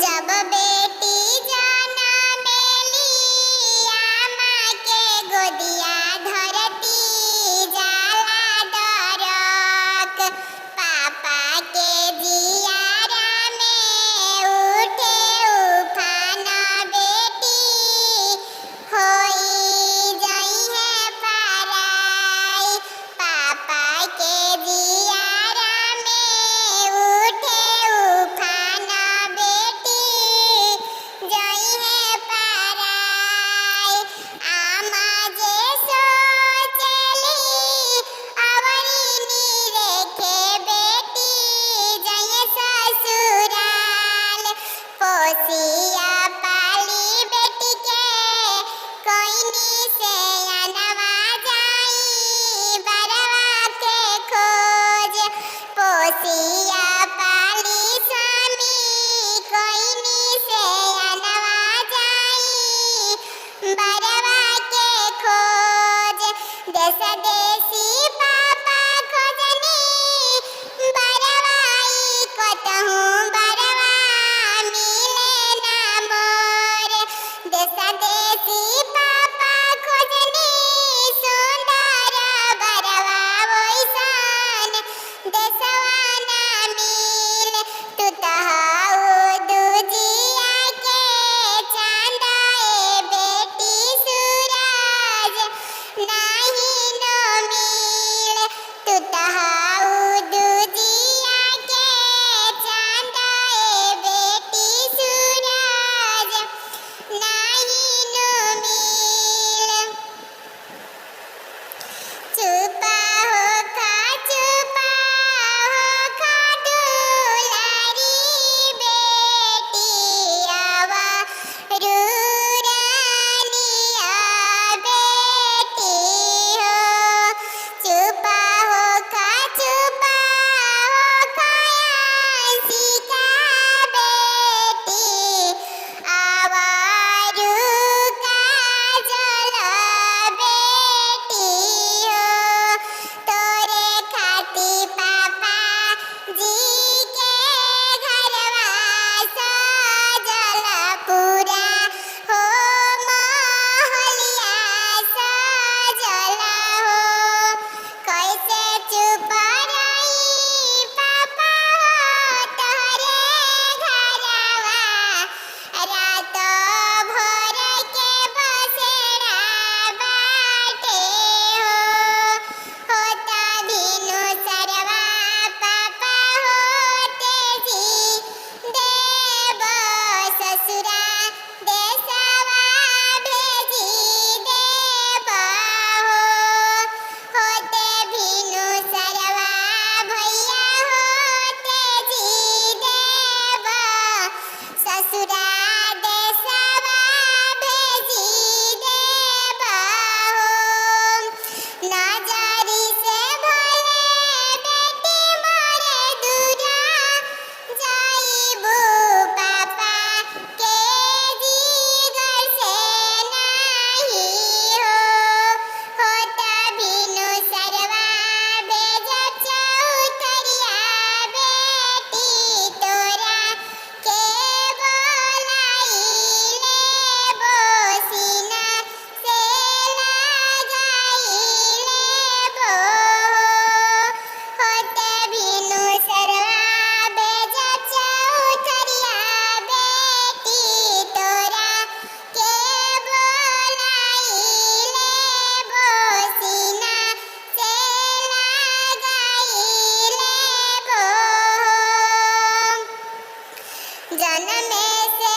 जब बेटी जनमेली आमाके गोदिया धरती जाला डरक पापा के जियारा में उठे उफान बेटी होई जइहे पराई पापा के जियारा में उठे उफान बेटी जइहे पराई आमा जे सोचली अवरी रेखे बेटी जइहे ससुराल पोसिया पाली बेटी के कोइनी से अनवा जाई बरवा के खोज पोसिया पाली स्वामी कोइनी से अनवा जाई बरवा के खोज देश देसी पापा खोजनी बरवाई कतहूँ बरवा मिले ना मोर देश देसी पापा खोजनी सुंदर बरवा ओइसन देशवा ना मिल तू तो हऊ दूजिया के चांद ए बेटी सूरज नाही नो मिल तू तो हऊ दूजिया के चांद ए बेटी सूरज नाही नो मिल चुपा हो खा दुलारी बेटी आवा रूरानिया बेटी हो चुपा हो खायांसी का बेटी आवा रूका जल बेटी हो तोरे खाती पापा जी के घरवा सजल पूरा हो महलिया सजल हो कैसे चुप रही पापा हो तोरे घरवा रात भर के बसेरा बाटे हो होता भिनु सरवा पापा होते जी देव ससुरा देशवा भेजी देव हो होते भिनु सरवा भैया होते जी देव ससुरा देशवा भेजी देव हो नजरी से भले बेटी मोरे दूरा जाइबू पापा के जिगर से नहीं हो होता भिनु सरवा भेज चौतरिया बेटी तोरा के बोलाई लेबो सीना से लगाई लेबो होते भिनु सरवा भेज चौतरिया बेटी तोरा के बोलाई लेबो सीना से लगाई लेबो जनमे से